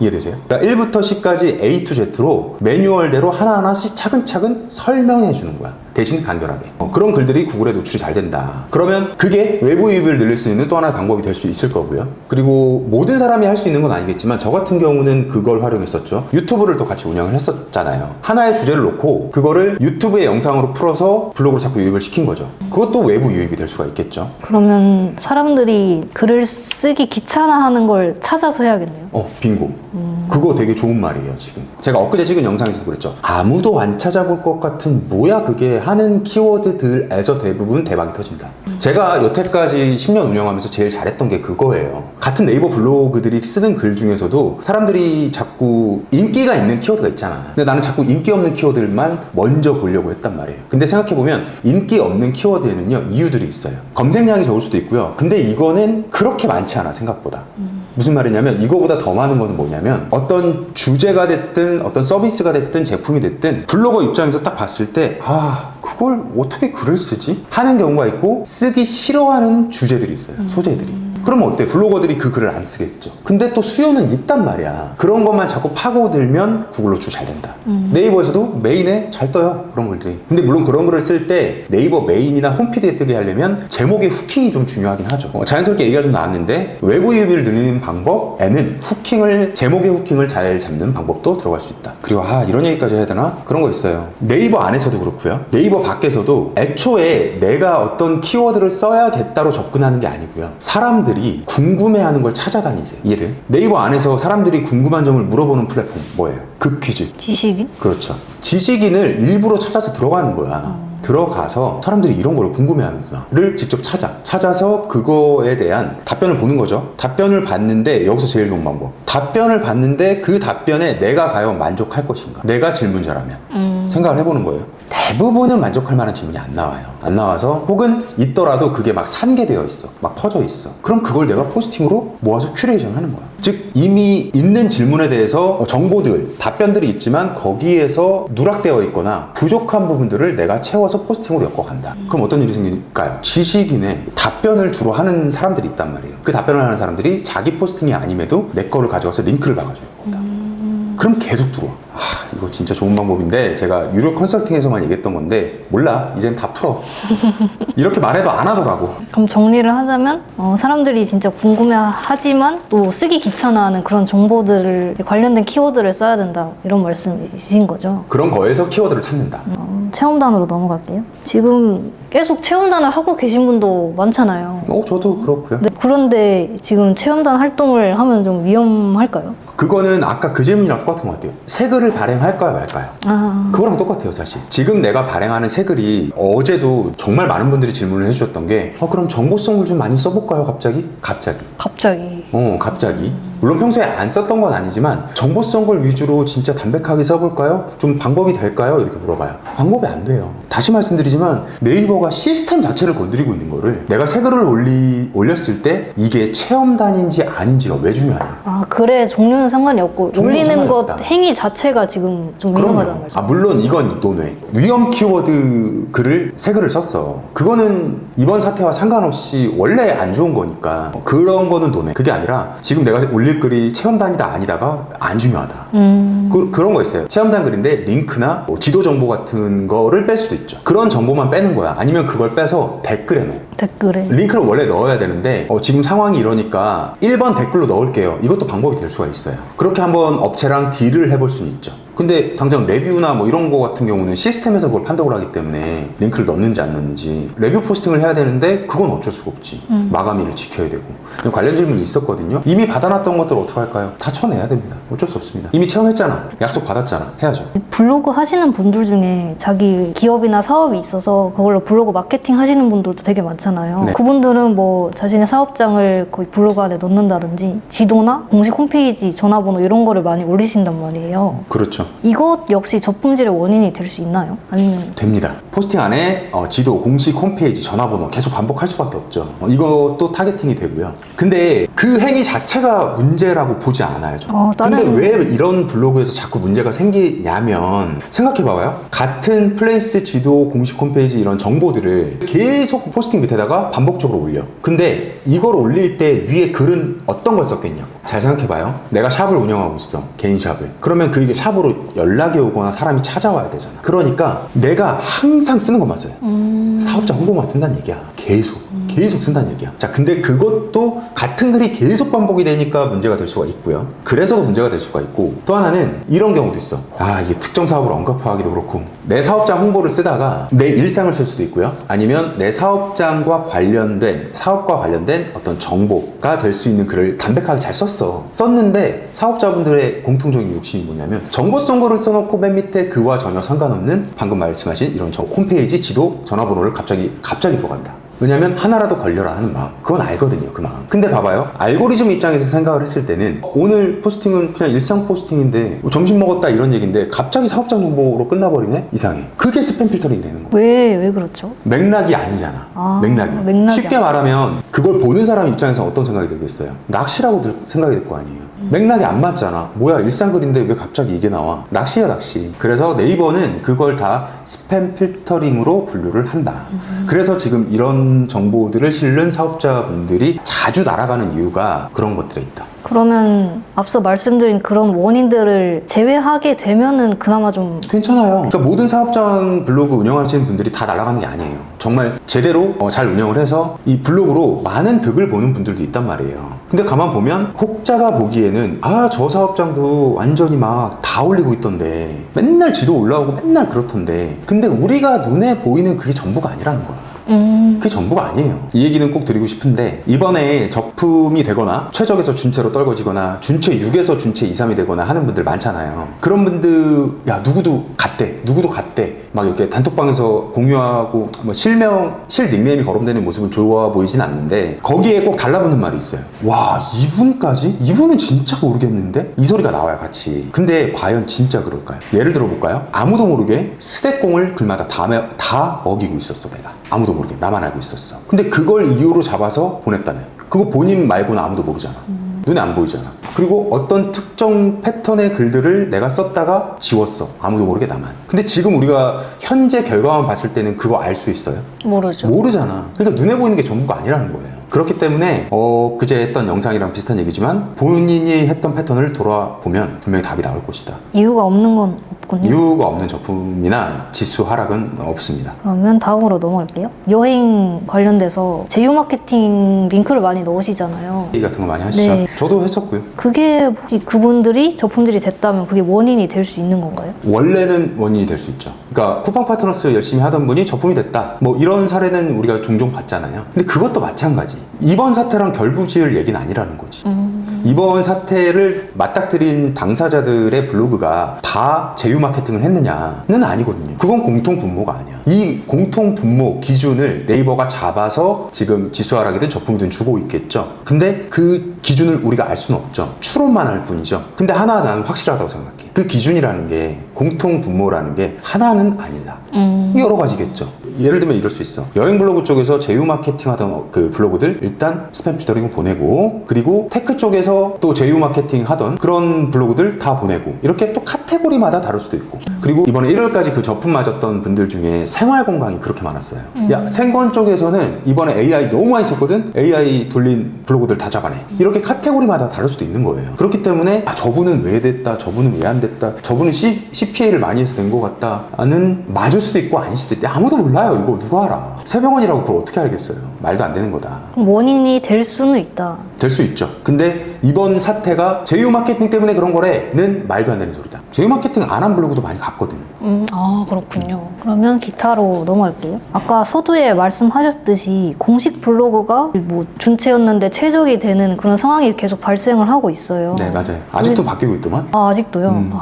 이해되세요? 그러니까 1부터 10까지 A to Z로 매뉴얼대로 하나하나씩 차근차근 설명해 주는 거야. 대신 간결하게. 그런 글들이 구글에 노출이 잘 된다. 그러면 그게 외부 유입을 늘릴 수 있는 또 하나의 방법이 될 수 있을 거고요. 그리고 모든 사람이 할 수 있는 건 아니겠지만 저 같은 경우는 그걸 활용했었죠. 유튜브를 또 같이 운영을 했었잖아요. 하나의 주제를 놓고 그거를 유튜브의 영상으로 풀어서 블로그로 자꾸 유입을 시킨 거죠. 그것도 외부 유입이 될 수가 있겠죠. 그러면 사람들이 글을 쓰기 귀찮아하는 걸 찾아서 해야겠네요. 빙고. 그거 되게 좋은 말이에요. 지금 제가 엊그제 찍은 영상에서도 그랬죠. 아무도 안 찾아볼 것 같은 뭐야 그게 하는 키워드들에서 대부분 대박이 터진다. 제가 여태까지 10년 운영하면서 제일 잘했던 게 그거예요. 같은 네이버 블로그들이 쓰는 글 중에서도 사람들이 자꾸 인기가 있는 키워드가 있잖아. 근데 나는 자꾸 인기 없는 키워드만 먼저 보려고 했단 말이에요. 근데 생각해보면 인기 없는 키워드에는요 이유들이 있어요. 검색량이 적을 수도 있고요. 근데 이거는 그렇게 많지 않아 생각보다. 무슨 말이냐면 이거보다 더 많은 거는 뭐냐면 어떤 주제가 됐든 어떤 서비스가 됐든 제품이 됐든 블로거 입장에서 딱 봤을 때 그걸 어떻게 글을 쓰지? 하는 경우가 있고 쓰기 싫어하는 주제들이 있어요. 소재들이. 그러면 어때? 블로거들이 그 글을 안 쓰겠죠. 근데 또 수요는 있단 말이야. 그런 것만 자꾸 파고들면 구글 노출 잘 된다. 네이버에서도 메인에 잘 떠요. 그런 글들이. 근데 물론 그런 글을 쓸 때 네이버 메인이나 홈피드에 뜨게 하려면 제목의 후킹이 좀 중요하긴 하죠. 자연스럽게 얘기가 좀 나왔는데 외부 유입을 늘리는 방법에는 제목의 후킹을 잘 잡는 방법도 들어갈 수 있다. 그리고 이런 얘기까지 해야 되나? 그런 거 있어요. 네이버 안에서도 그렇고요. 네이버 밖에서도 애초에 내가 어떤 키워드를 써야겠다로 접근하는 게 아니고요. 사람들이 궁금해하는 걸 찾아다니세요. 이해돼요? 네이버 안에서 사람들이 궁금한 점을 물어보는 플랫폼 뭐예요? 급퀴즈. 지식인? 그렇죠. 지식인을 일부러 찾아서 들어가는 거야. 들어가서 사람들이 이런 걸 궁금해하는구나를 직접 찾아서 그거에 대한 답변을 보는 거죠. 답변을 봤는데 여기서 제일 좋은 방법. 답변을 봤는데 그 답변에 내가 과연 만족할 것인가? 내가 질문자라면 생각을 해보는 거예요. 대부분은 만족할 만한 질문이 안 나와요. 안 나와서 혹은 있더라도 그게 막 산계되어 있어. 막 퍼져 있어. 그럼 그걸 내가 포스팅으로 모아서 큐레이션 하는 거야. 즉 이미 있는 질문에 대해서 정보들, 답변들이 있지만 거기에서 누락되어 있거나 부족한 부분들을 내가 채워서 포스팅으로 엮어간다. 그럼 어떤 일이 생길까요? 지식인의 답변을 주로 하는 사람들이 있단 말이에요. 그 답변을 하는 사람들이 자기 포스팅이 아님에도 내 거를 가져가서 링크를 박아줘요. 거기다. 그럼 계속 들어와. 이거 진짜 좋은 방법인데 제가 유료 컨설팅에서만 얘기했던 건데 몰라 이젠 다 풀어. 이렇게 말해도 안 하더라고. 그럼 정리를 하자면 사람들이 진짜 궁금해하지만 또 쓰기 귀찮아하는 그런 정보들을 관련된 키워드를 써야 된다 이런 말씀이신 거죠? 그런 거에서 키워드를 찾는다. 체험단으로 넘어갈게요. 지금 계속 체험단을 하고 계신 분도 많잖아요. 저도 그렇고요. 네, 그런데 지금 체험단 활동을 하면 좀 위험할까요? 그거는 아까 그 질문이랑 똑같은 것 같아요. 새 글을 발행할까요 말까요? 그거랑 똑같아요 사실. 지금 내가 발행하는 새 글이 어제도 정말 많은 분들이 질문을 해주셨던 게 그럼 정보성을 좀 많이 써볼까요 갑자기? 갑자기. 물론 평소에 안 썼던 건 아니지만 정보성 걸 위주로 진짜 담백하게 써볼까요? 좀 방법이 될까요? 이렇게 물어봐요. 방법이 안 돼요. 다시 말씀드리지만 네이버가 시스템 자체를 건드리고 있는 거를 내가 새 글을 올렸을 때 이게 체험단인지 아닌지가 왜 중요하냐. 아, 글의 종류는 상관이 없고 종류는 올리는 상관이 것 없다. 행위 자체가 지금 좀 위험하다는 그럼요. 말씀. 아, 물론 이건 논외. 위험 키워드 글을 새 글을 썼어. 그거는 이번 사태와 상관없이 원래 안 좋은 거니까 그런 거는 논외. 그게 아니라 지금 내가 올릴 글이 체험단이다 아니다가 안 중요하다. 그런 거 있어요. 체험단 글인데 링크나 뭐 지도 정보 같은 거를 뺄 수도 있죠. 그런 정보만 빼는 거야. 아니면 그걸 빼서 댓글에 넣어. 댓글에. 링크를 원래 넣어야 되는데 지금 상황이 이러니까 1번 댓글로 넣을게요. 이것도 방법이 될 수가 있어요. 그렇게 한번 업체랑 딜을 해볼 수는 있죠. 근데 당장 레뷰나 뭐 이런 거 같은 경우는 시스템에서 그걸 판독을 하기 때문에 링크를 넣는지 안 넣는지 레뷰 포스팅을 해야 되는데 그건 어쩔 수가 없지. 마감일을 지켜야 되고. 관련 질문이 있었거든요. 이미 받아놨던 것들 어떻게 할까요? 다 쳐내야 됩니다. 어쩔 수 없습니다. 이미 체험했잖아. 약속 받았잖아. 해야죠. 블로그 하시는 분들 중에 자기 기업이나 사업이 있어서 그걸로 블로그 마케팅 하시는 분들도 되게 많잖아요. 네. 그분들은 뭐 자신의 사업장을 거의 블로그 안에 넣는다든지 지도나 공식 홈페이지, 전화번호 이런 거를 많이 올리신단 말이에요. 그렇죠. 이것 역시 저품질의 원인이 될 수 있나요? 아니면 됩니다. 포스팅 안에 지도, 공식 홈페이지, 전화번호 계속 반복할 수밖에 없죠. 이것도 타겟팅이 되고요. 근데 그 행위 자체가 문제라고 보지 않아요. 저는. 근데 왜 이런 블로그에서 자꾸 문제가 생기냐면 생각해봐봐요. 같은 플레이스, 지도, 공식 홈페이지 이런 정보들을 계속 포스팅 밑에다가 반복적으로 올려. 근데 이걸 올릴 때 위에 글은 어떤 걸 썼겠냐고. 잘 생각해봐요. 내가 샵을 운영하고 있어. 개인 샵을. 그러면 그게 샵으로 연락이 오거나 사람이 찾아와야 되잖아. 그러니까 내가 항상 쓰는 것만 써요. 사업자 홍보만 쓴다는 얘기야. 계속 쓴다는 얘기야. 자, 근데 그것도 같은 글이 계속 반복이 되니까 문제가 될 수가 있고요. 그래서도 문제가 될 수가 있고, 또 하나는 이런 경우도 있어. 아, 이게 특정 사업을 언급하기도 그렇고, 내 사업장 홍보를 쓰다가 내 일상을 쓸 수도 있고요. 아니면 내 사업장과 관련된, 사업과 관련된 어떤 정보가 될 수 있는 글을 담백하게 잘 썼는데 사업자분들의 공통적인 욕심이 뭐냐면 정보성 거를 써놓고 맨 밑에 그와 전혀 상관없는 방금 말씀하신 이런 홈페이지, 지도, 전화번호를 갑자기 들어간다. 왜냐면 하나라도 걸려라 하는 마음. 그건 알거든요, 그 마음. 근데 봐봐요. 알고리즘 입장에서 생각을 했을 때는 오늘 포스팅은 그냥 일상 포스팅인데 뭐 점심 먹었다 이런 얘기인데 갑자기 사업장 정보로 끝나버리네? 이상해. 그게 스팸 필터링이 되는 거야. 왜 그렇죠? 맥락이 아니잖아. 맥락이. 쉽게 말하면 그걸 보는 사람 입장에서 어떤 생각이 들겠어요? 낚시라고 생각이 들 거 아니에요. 맥락이 안 맞잖아. 뭐야, 일상글인데 왜 갑자기 이게 나와? 낚시야, 낚시. 그래서 네이버는 그걸 다 스팸 필터링으로 분류를 한다. 그래서 지금 이런 정보들을 실는 사업자분들이 자주 날아가는 이유가 그런 것들에 있다. 그러면 앞서 말씀드린 그런 원인들을 제외하게 되면은 그나마 좀 괜찮아요. 그러니까 모든 사업장 블로그 운영하시는 분들이 다 날아가는 게 아니에요. 정말 제대로 잘 운영을 해서 이 블로그로 많은 득을 보는 분들도 있단 말이에요. 근데 가만 보면 혹자가 보기에는 저 사업장도 완전히 막 다 올리고 있던데, 맨날 지도 올라오고 맨날 그렇던데, 근데 우리가 눈에 보이는 그게 전부가 아니라는 거야. 그게 전부가 아니에요. 이 얘기는 꼭 드리고 싶은데, 이번에 적품이 되거나 최적에서 준체로 떨궈지거나 준체 6에서 준체 2, 3이 되거나 하는 분들 많잖아요. 그런 분들, 야, 누구도 갔대 막 이렇게 단톡방에서 공유하고 뭐 실 닉네임이 거론되는 모습은 좋아 보이진 않는데, 거기에 꼭 달라붙는 말이 있어요. 와, 이분까지? 이분은 진짜 모르겠는데? 이 소리가 나와요, 같이. 근데 과연 진짜 그럴까요? 예를 들어 볼까요? 아무도 모르게 스대공을 글마다 다 먹이고 있었어, 내가. 아무도 모르게 나만 알고 있었어. 근데 그걸 이유로 잡아서 보냈다면 그거 본인 말고는 아무도 모르잖아. 눈에 안 보이잖아. 그리고 어떤 특정 패턴의 글들을 내가 썼다가 지웠어. 아무도 모르게 나만. 근데 지금 우리가 현재 결과만 봤을 때는 그거 알 수 있어요? 모르죠. 모르잖아. 그러니까 눈에 보이는 게 전부가 아니라는 거예요. 그렇기 때문에 그제 했던 영상이랑 비슷한 얘기지만 본인이 했던 패턴을 돌아보면 분명히 답이 나올 것이다. 이유가 없는 건 없군요. 이유가 없는 적품이나 지수 하락은 없습니다. 그러면 다음으로 넘어갈게요. 여행 관련돼서 제휴 마케팅 링크를 많이 넣으시잖아요. 이 같은 거 많이 하시죠? 네. 저도 했었고요. 그게 혹시 그분들이 저품질이 됐다면 그게 원인이 될 수 있는 건가요? 원래는 원인이 될 수 있죠. 그러니까 쿠팡 파트너스 열심히 하던 분이 저품이 됐다. 뭐 이런 사례는 우리가 종종 봤잖아요. 근데 그것도 마찬가지. 이번 사태랑 결부지을 얘기는 아니라는 거지. 이번 사태를 맞닥뜨린 당사자들의 블로그가 다 제휴 마케팅을 했느냐는 아니거든요. 그건 공통 분모가 아니야. 이 공통 분모 기준을 네이버가 잡아서 지금 지수하락이든 저품이든 주고 있겠죠. 근데 그 기준을 우리가 알 수는 없죠. 추론만 할 뿐이죠. 근데 하나 나는 확실하다고 생각해. 그 기준이라는 게 공통 분모라는 게 하나는 아니다. 여러 가지겠죠. 예를 들면 이럴 수 있어. 여행 블로그 쪽에서 제휴 마케팅 하던 그 블로그들 일단 스팸 필터링 보내고, 그리고 테크 쪽에서 또 제휴 마케팅 하던 그런 블로그들 다 보내고, 이렇게 또 카테고리마다 다를 수도 있고. 그리고 이번에 1월까지 그 저품 맞았던 분들 중에 생활 공방이 그렇게 많았어요. 야, 생건 쪽에서는 이번에 AI 너무 많이 썼거든? AI 돌린 블로그들 다 잡아내. 이렇게 카테고리마다 다를 수도 있는 거예요. 그렇기 때문에 저분은 왜 됐다, 저분은 왜 안 됐다, 저분은 CPA를 많이 해서 된 것 같다는 맞을 수도 있고 아닐 수도 있대. 아무도 몰라요. 이거 누가 알아. 새벽원이라고 그걸 어떻게 알겠어요. 말도 안 되는 거다. 그럼 원인이 될 수는 있다. 될 수 있죠. 근데 이번 사태가 제휴 마케팅 때문에 그런 거래는 말도 안 되는 소리다. 제휴 마케팅 안 한 블로그도 많이 갔거든. 그렇군요. 그러면 기타로 넘어갈게요. 아까 서두에 말씀하셨듯이 공식 블로그가 뭐 준체였는데 최적이 되는 그런 상황이 계속 발생을 하고 있어요. 네, 맞아요. 아직도 바뀌고 있더만. 아직도요?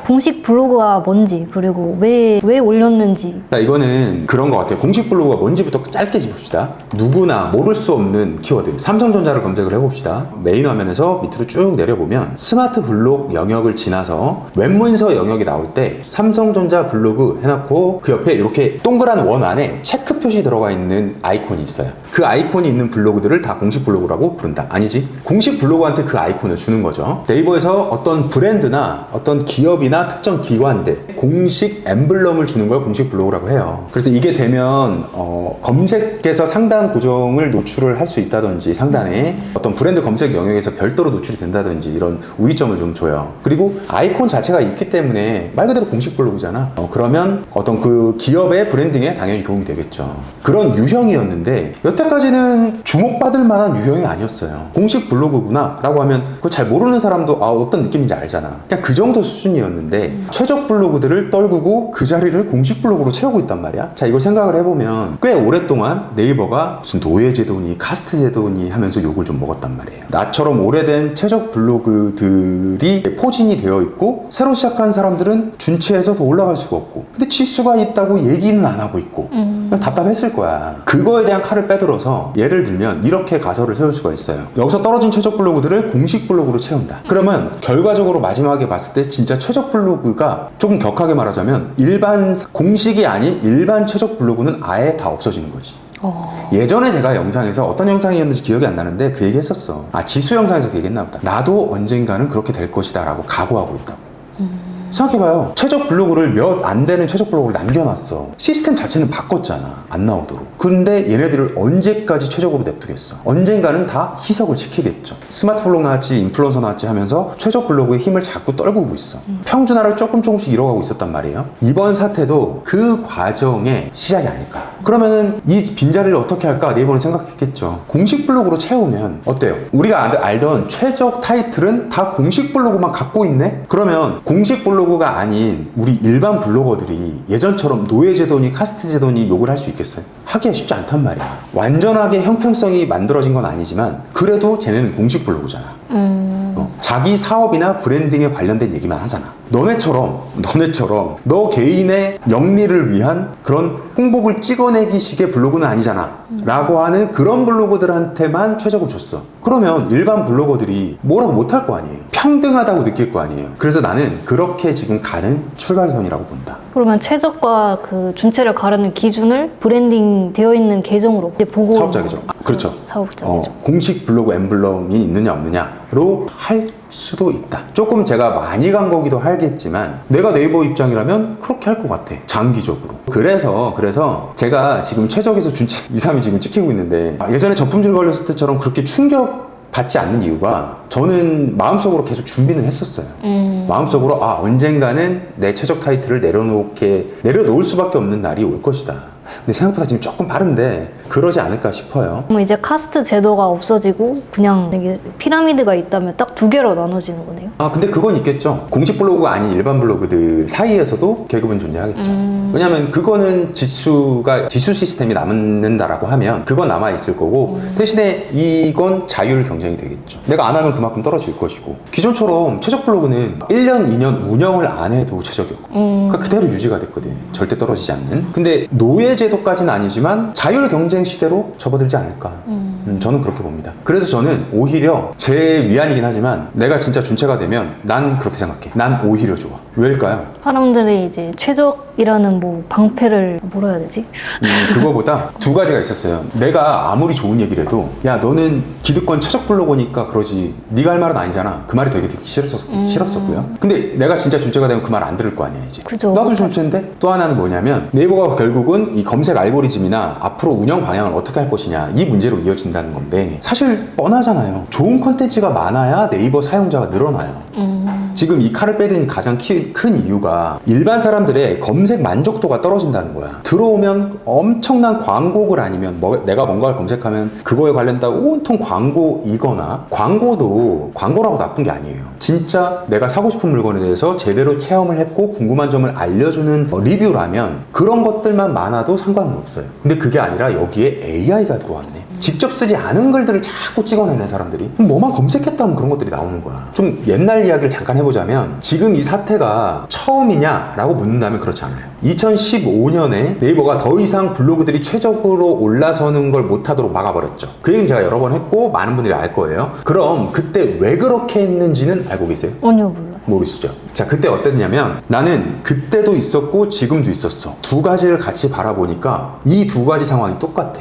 공식 블로그가 뭔지, 그리고 왜 올렸는지. 자, 이거는 그런 것 같아요. 공식 블로그가 뭔지부터 짧게 짚읍시다. 누구나 모를 수 없는 키워드. 삼성전자를 검색을 해봅시다. 메인 화면에서 밑으로 쭉 내려보면 스마트 블록 영역을 지나서 웹문서 영역이 나올 때 삼성전자 블로그 해놓고 그 옆에 이렇게 동그란 원 안에 체크 표시 들어가 있는 아이콘이 있어요. 그 아이콘이 있는 블로그들을 다 공식 블로그라고 부른다. 아니지. 공식 블로그한테 그 아이콘을 주는 거죠. 네이버에서 어떤 브랜드나 어떤 기업이나 특정 기관들 공식 엠블럼을 주는 걸 공식 블로그라고 해요. 그래서 이게 되면 검색에서 상단 고정을 노출을 할 수 있다든지, 상단에 어떤 브랜드 검색 영역에서 별도로 노출이 된다든지 이런 우위점을 좀 줘요. 그리고 아이콘 자체가 있기 때문에 말 그대로 공식 블로그잖아. 그러면 어떤 그 기업의 브랜딩에 당연히 도움이 되겠죠. 그런 유형이었는데 여태까지는 주목받을 만한 유형이 아니었어요. 공식 블로그구나 라고 하면 그거 잘 모르는 사람도 어떤 느낌인지 알잖아. 그냥 그 정도 수준이었는데 최적 블로그들을 떨구고 그 자리를 공식 블로그로 채우고 있단 말이야. 자, 이걸 생각을 해보면 꽤 오랫동안 네이버가 무슨 노예 제도니 카스트 제도니 하면서 욕을 좀 먹었단 말이에요. 나처럼 오래된 최적 블로그들이 포진이 되어 있고 새로 시작한 사람들은 준치에서 더 올라갈 수가 없고, 근데 지수가 있다고 얘기는 안 하고 있고 답답했을 거야. 그거에 대한 칼을 빼들어서 예를 들면 이렇게 가설을 세울 수가 있어요. 여기서 떨어진 최적 블로그들을 공식 블로그로 채운다. 그러면 결과적으로 마지막에 봤을 때 진짜 최적 블로그가, 조금 격하게 말하자면 일반 공식이 아닌 일반 최적 블로그는 아예 다 없어지는 거지. 예전에 제가 영상에서 어떤 영상이었는지 기억이 안 나는데 그 얘기 했었어. 지수 영상에서 그 얘기 했나 보다. 나도 언젠가는 그렇게 될 것이다 라고 각오하고 있다고. 생각해봐요. 최적 블로그를 몇 안 되는 최적 블로그를 남겨놨어. 시스템 자체는 바꿨잖아. 안 나오도록. 근데 얘네들을 언제까지 최적으로 냅두겠어. 언젠가는 다 희석을 시키겠죠. 스마트 블로그 나왔지, 인플루언서 나왔지 하면서 최적 블로그의 힘을 자꾸 떨구고 있어. 평준화를 조금씩 이뤄가고 있었단 말이에요. 이번 사태도 그 과정의 시작이 아닐까. 그러면은 이 빈자리를 어떻게 할까 네이버는 생각했겠죠. 공식 블로그로 채우면 어때요? 우리가 알던 최적 타이틀은 다 공식 블로그만 갖고 있네? 그러면 공식 블로그가 아닌 우리 일반 블로거들이 예전처럼 노예 제도니 카스트 제도니 욕을 할 수 있겠어요? 하기가 쉽지 않단 말이야. 완전하게 형평성이 만들어진 건 아니지만 그래도 쟤네는 공식 블로그잖아. 자기 사업이나 브랜딩에 관련된 얘기만 하잖아. 너네처럼 너 개인의 영리를 위한 그런 홍보를 찍어내기 식의 블로그는 아니잖아 라고 하는 그런 블로거들한테만 최적을 줬어. 그러면 일반 블로거들이 뭐라고 못할 거 아니에요. 평등하다고 느낄 거 아니에요. 그래서 나는 그렇게 지금 가는 출발선이라고 본다. 그러면 최적과 그 준체를 가르는 기준을 브랜딩 되어 있는 계정으로 이제 보고 사업자 계정. 그렇죠. 사업자 계정. 공식 블로그 엠블럼이 있느냐 없느냐로 할 수도 있다. 조금 제가 많이 간 거기도 하겠지만 내가 네이버 입장이라면 그렇게 할 것 같아. 장기적으로. 그래서 제가 지금 최적에서 준체 2, 3이 지금 찍히고 있는데 예전에 저품질 걸렸을 때처럼 그렇게 충격 받지 않는 이유가 저는 마음속으로 계속 준비는 했었어요. 마음속으로 언젠가는 내 최적 타이틀을 내려놓을 수밖에 없는 날이 올 것이다. 근데 생각보다 지금 조금 빠른데 그러지 않을까 싶어요. 그럼 이제 카스트 제도가 없어지고 그냥 이게 피라미드가 있다면 딱 두 개로 나눠지는 거네요. 근데 그건 있겠죠. 공식 블로그가 아닌 일반 블로그들 사이에서도 계급은 존재하겠죠. 왜냐면 그거는 지수 시스템이 남는다라고 하면 그건 남아있을 거고 대신에 이건 자율 경쟁이 되겠죠. 내가 안 하면 그만큼 떨어질 것이고 기존처럼 최적 블로그는 1년, 2년 운영을 안 해도 최적이었고 그러니까 그대로 유지가 됐거든. 절대 떨어지지 않는. 근데 노예 제도까지는 아니지만 자율 경쟁 시대로 접어들지 않을까. 저는 그렇게 봅니다. 그래서 저는 오히려 제 위안이긴 하지만 내가 진짜 준체가 되면 난 그렇게 생각해. 난 오히려 좋아. 왜일까요? 사람들이 이제 최적이라는 뭐 방패를 뭐라 해야 되지? 그거보다 두 가지가 있었어요. 내가 아무리 좋은 얘기를 해도 야 너는 기득권 최적 블로거니까 그러지 네가 할 말은 아니잖아. 그 말이 되게 듣기 싫었었고요. 근데 내가 진짜 준체가 되면 그 말 안 들을 거 아니야 이제. 그죠. 나도 준체인데. 또 하나는 뭐냐면 네이버가 결국은 이 검색 알고리즘이나 앞으로 운영 방향을 어떻게 할 것이냐 이 문제로 이어진다는 건데 사실 뻔하잖아요. 좋은 콘텐츠가 많아야 네이버 사용자가 늘어나요. 지금 이 칼을 빼든 가장 큰 이유가 일반 사람들의 검색 만족도가 떨어진다는 거야. 들어오면 엄청난 광고글 아니면 내가 뭔가를 검색하면 그거에 관련된 온통 광고이거나 광고도 광고라고 나쁜 게 아니에요. 진짜 내가 사고 싶은 물건에 대해서 제대로 체험을 했고 궁금한 점을 알려주는 리뷰라면 그런 것들만 많아도 상관은 없어요. 근데 그게 아니라 여기에 AI가 들어왔네. 직접 쓰지 않은 글들을 자꾸 찍어내는 사람들이 뭐만 검색했다면 그런 것들이 나오는 거야. 좀 옛날 이야기를 잠깐 해보자면 지금 이 사태가 처음이냐라고 묻는다면 그렇지 않아요. 2015년에 네이버가 더 이상 블로그들이 최적으로 올라서는 걸 못하도록 막아버렸죠. 그 얘기는 제가 여러 번 했고 많은 분들이 알 거예요. 그럼 그때 왜 그렇게 했는지는 알고 계세요? 아니요, 몰라요. 모르시죠? 자, 그때 어땠냐면 나는 그때도 있었고 지금도 있었어. 두 가지를 같이 바라보니까 이 두 가지 상황이 똑같아.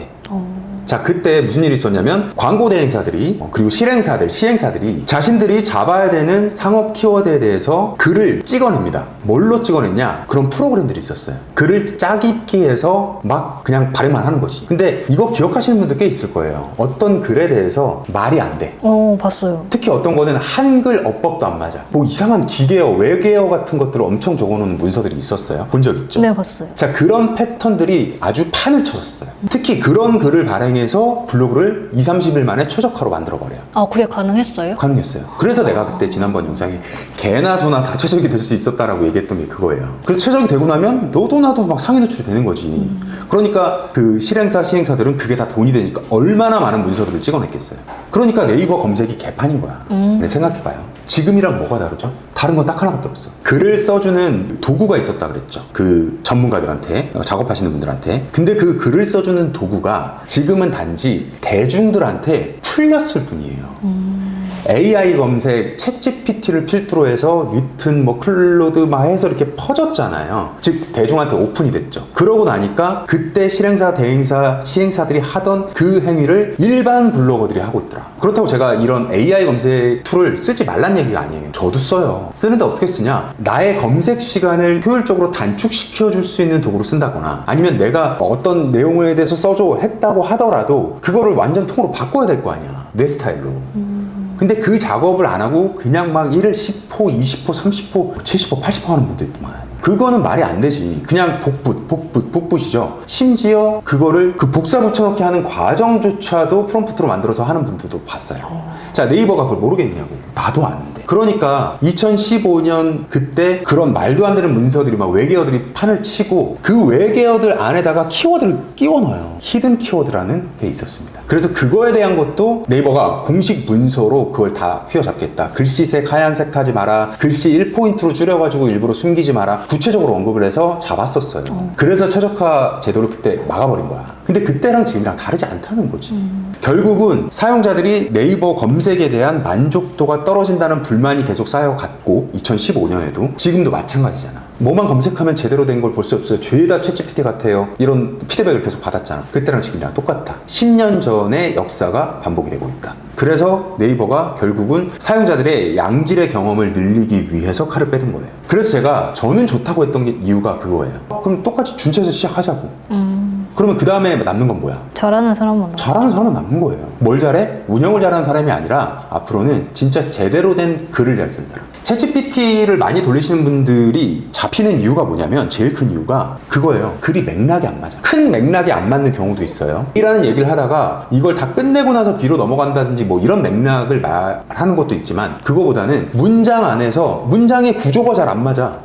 자, 그때 무슨 일이 있었냐면 광고 대행사들이 그리고 시행사들이 자신들이 잡아야 되는 상업 키워드에 대해서 글을 찍어냅니다. 뭘로 찍어냈냐? 그런 프로그램들이 있었어요. 글을 짜깁기 해서 막 그냥 발음만 하는 거지. 근데 이거 기억하시는 분들 꽤 있을 거예요. 어떤 글에 대해서 말이 안 돼. 봤어요. 특히 어떤 거는 한글 어법도 안 맞아. 뭐 이상한 기계어, 외계어 같은 것들을 엄청 적어놓은 문서들이 있었어요. 본 적 있죠? 네, 봤어요. 자, 그런 패턴들이 아주 판을 쳐줬어요. 특히 그런 글을 발행해서 블로그를 2-30일 만에 최적화로 만들어버려요. 그게 가능했어요? 가능했어요. 그래서 내가 그때 지난번 영상에 개나 소나 다 최적이 될 수 있었다라고 얘기했던 게 그거예요. 그래서 최적이 되고 나면 너도 나도 막 상위 노출이 되는 거지. 그러니까 그 시행사들은 그게 다 돈이 되니까 얼마나 많은 문서들을 찍어냈겠어요. 그러니까 네이버 검색이 개판인 거야. 근데 생각해봐요. 지금이랑 뭐가 다르죠? 다른 건 딱 하나밖에 없어. 글을 써주는 도구가 있었다 그랬죠. 그 전문가들한테, 작업하시는 분들한테. 근데 그 글을 써주는 도구가 지금은 단지 대중들한테 풀렸을 뿐이에요. AI 검색, 챗GPT를 필두로 해서 뉴튼, 클로드 막 해서 이렇게 퍼졌잖아요. 즉 대중한테 오픈이 됐죠. 그러고 나니까 그때 시행사들이 하던 그 행위를 일반 블로거들이 하고 있더라. 그렇다고 제가 이런 AI 검색 툴을 쓰지 말란 얘기가 아니에요. 저도 써요. 쓰는데 어떻게 쓰냐? 나의 검색 시간을 효율적으로 단축시켜 줄 수 있는 도구로 쓴다거나 아니면 내가 어떤 내용에 대해서 써줘 했다고 하더라도 그거를 완전 통으로 바꿔야 될 거 아니야. 내 스타일로. 근데 그 작업을 안 하고 그냥 막 1을 10호, 20호, 30호, 70호, 80호 하는 분도 있구만. 그거는 말이 안 되지. 그냥 복붙이죠. 심지어 그거를 그 복사 붙여넣기 하는 과정조차도 프롬프트로 만들어서 하는 분들도 봤어요. 자, 네이버가 그걸 모르겠냐고. 나도 아는데. 그러니까 2015년 그때 그런 말도 안 되는 문서들이 막 외계어들이 판을 치고 그 외계어들 안에다가 키워드를 끼워 넣어요. 히든 키워드라는 게 있었습니다. 그래서 그거에 대한 것도 네이버가 공식 문서로 그걸 다 휘어잡겠다. 글씨색 하얀색 하지 마라. 글씨 1포인트로 줄여가지고 일부러 숨기지 마라. 구체적으로 언급을 해서 잡았었어요. 그래서 최적화 제도를 그때 막아버린 거야. 근데 그때랑 지금이랑 다르지 않다는 거지. 결국은 사용자들이 네이버 검색에 대한 만족도가 떨어진다는 불만이 계속 쌓여갔고 2015년에도 지금도 마찬가지잖아. 뭐만 검색하면 제대로 된 걸 볼 수 없어요. 죄다 챗GPT 같아요. 이런 피드백을 계속 받았잖아. 그때랑 지금이랑 똑같다. 10년 전의 역사가 반복이 되고 있다. 그래서 네이버가 결국은 사용자들의 양질의 경험을 늘리기 위해서 칼을 빼든 거예요. 그래서 저는 좋다고 했던 게 이유가 그거예요. 그럼 똑같이 준체에서 시작하자고. 그러면 그 다음에 남는 건 뭐야? 잘하는 사람만 잘하는 사람은 남는 거예요. 뭘 잘해? 운영을 잘하는 사람이 아니라 앞으로는 진짜 제대로 된 글을 잘 쓰는 사람. 챗GPT를 많이 돌리시는 분들이 잡히는 이유가 뭐냐면 제일 큰 이유가 그거예요. 글이 맥락이 안 맞아. 큰 맥락이 안 맞는 경우도 있어요. 이라는 얘기를 하다가 이걸 다 끝내고 나서 B로 넘어간다든지 뭐 이런 맥락을 말하는 것도 있지만 그거보다는 문장 안에서 문장의 구조가 잘 안 맞아.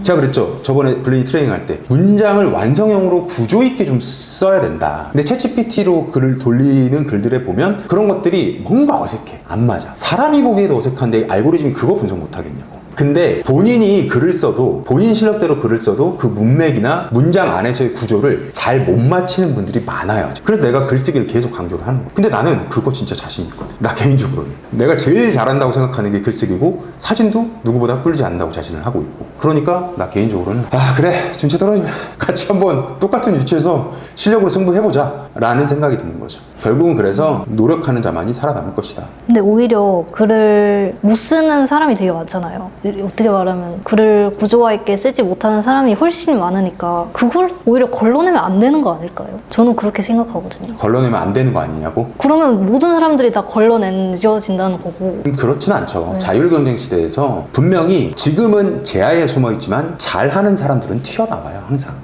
제가 그랬죠. 저번에 블레이드 트레이닝 할 때 문장을 완성형으로 구조 있게 좀 써야 된다. 근데 챗GPT로 글을 돌리는 글들에 보면 그런 것들이 뭔가 어색해. 안 맞아. 사람이 보기에도 어색한데 알고리즘이 그거 분석 못 하겠냐고. 근데 본인이 글을 써도 본인 실력대로 글을 써도 그 문맥이나 문장 안에서의 구조를 잘 못 맞히는 분들이 많아요. 그래서 내가 글쓰기를 계속 강조를 하는 거야. 근데 나는 그거 진짜 자신 있거든. 나 개인적으로는 내가 제일 잘한다고 생각하는 게 글쓰기고 사진도 누구보다 꿀리지 않는다고 자신을 하고 있고, 그러니까 나 개인적으로는 아 그래 준체 떨어지면 같이 한번 똑같은 위치에서 실력으로 승부해보자 라는 생각이 드는 거죠. 결국은 그래서 노력하는 자만이 살아남을 것이다. 근데 오히려 글을 못 쓰는 사람이 되게 많잖아요. 어떻게 말하면 글을 구조화 있게 쓰지 못하는 사람이 훨씬 많으니까 그걸 오히려 걸러내면 안 되는 거 아닐까요? 저는 그렇게 생각하거든요. 걸러내면 안 되는 거 아니냐고? 그러면 모든 사람들이 다 걸러내져진다는 거고. 그렇지는 않죠. 자율경쟁 시대에서 분명히 지금은 제야에 숨어있지만 잘하는 사람들은 튀어나와요. 항상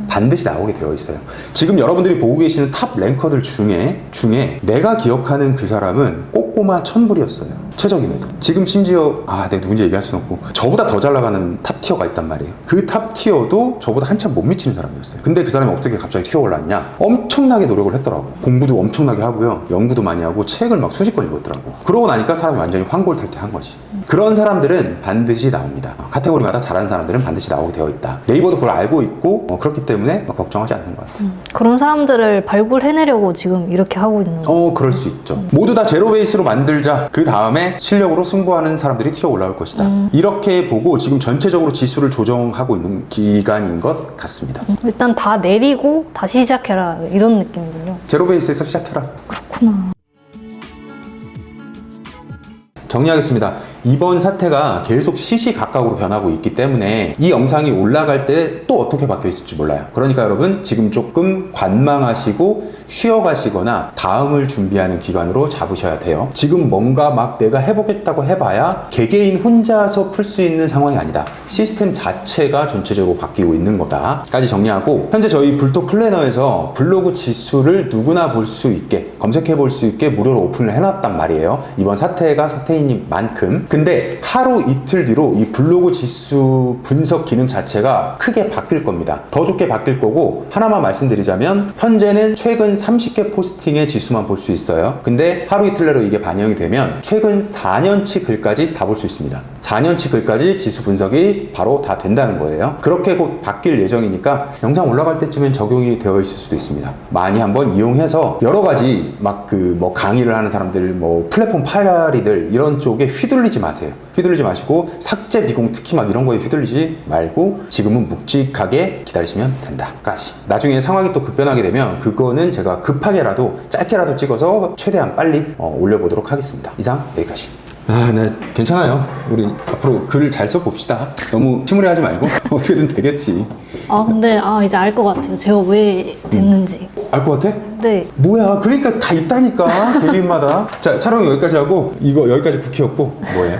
반드시 나오게 되어 있어요. 지금 여러분들이 보고 계시는 탑 랭커들 중에 내가 기억하는 그 사람은 꼬꼬마 천불이었어요. 최적임에도. 지금 심지어 내가 누군지 얘기할 수는 없고 저보다 더 잘 나가는 탑 티어가 있단 말이에요. 그 탑 티어도 저보다 한참 못 미치는 사람이었어요. 근데 그 사람이 어떻게 갑자기 튀어 올랐냐? 엄청나게 노력을 했더라고. 공부도 엄청나게 하고요. 연구도 많이 하고 책을 막 수십 권 읽었더라고. 그러고 나니까 사람이 완전히 환골탈퇴한 거지. 그런 사람들은 반드시 나옵니다. 카테고리마다 잘하는 사람들은 반드시 나오게 되어 있다. 네이버도 그걸 알고 있고 그렇기 때문에 걱정하지 않는 것 같아요. 그런 사람들을 발굴해내려고 지금 이렇게 하고 있는 거예요. 그럴 수 있죠. 모두 다 제로 베이스로 만들자. 그 다음에 실력으로 승부하는 사람들이 튀어 올라올 것이다. 이렇게 보고 지금 전체적으로 지수를 조정하고 있는 기간인 것 같습니다. 일단 다 내리고 다시 시작해라 이런 느낌이군요. 제로 베이스에서 시작해라. 그렇구나. 정리하겠습니다. 이번 사태가 계속 시시각각으로 변하고 있기 때문에 이 영상이 올라갈 때 또 어떻게 바뀌어 있을지 몰라요. 그러니까 여러분 지금 조금 관망하시고 쉬어가시거나 다음을 준비하는 기간으로 잡으셔야 돼요. 지금 뭔가 막 내가 해보겠다고 해봐야 개개인 혼자서 풀 수 있는 상황이 아니다. 시스템 자체가 전체적으로 바뀌고 있는 거다까지 정리하고, 현재 저희 불토 플래너에서 블로그 지수를 누구나 볼 수 있게 검색해 볼 수 있게 무료로 오픈을 해놨단 말이에요. 이번 사태가 사태인 만큼. 근데 하루 이틀 뒤로 이 블로그 지수 분석 기능 자체가 크게 바뀔 겁니다. 더 좋게 바뀔 거고, 하나만 말씀드리자면 현재는 최근 30개 포스팅의 지수만 볼 수 있어요. 근데 하루 이틀 내로 이게 반영이 되면 최근 4년치 글까지 다 볼 수 있습니다. 4년치 글까지 지수 분석이 바로 다 된다는 거예요. 그렇게 곧 바뀔 예정이니까 영상 올라갈 때쯤엔 적용이 되어 있을 수도 있습니다. 많이 한번 이용해서 여러 가지 막 강의를 하는 사람들, 플랫폼 파리들 이런 쪽에 휘둘리지 마세요. 휘둘리지 마시고 삭제 비공 특히 막 이런 거에 휘둘리지 말고 지금은 묵직하게 기다리시면 된다까지. 나중에 상황이 또 급변하게 되면 그거는 제가 급하게라도 짧게라도 찍어서 최대한 빨리 올려보도록 하겠습니다. 이상 여기까지. 네, 괜찮아요. 우리 앞으로 글을 잘 써봅시다. 너무 침울해하지 말고 어떻게든 되겠지. 근데 이제 알 것 같아요. 제가 왜 됐는지. 알 것 같아? 네. 뭐야, 그러니까 다 있다니까 개개인마다. 자, 촬영 여기까지 하고 이거 여기까지 국회였고 뭐예요?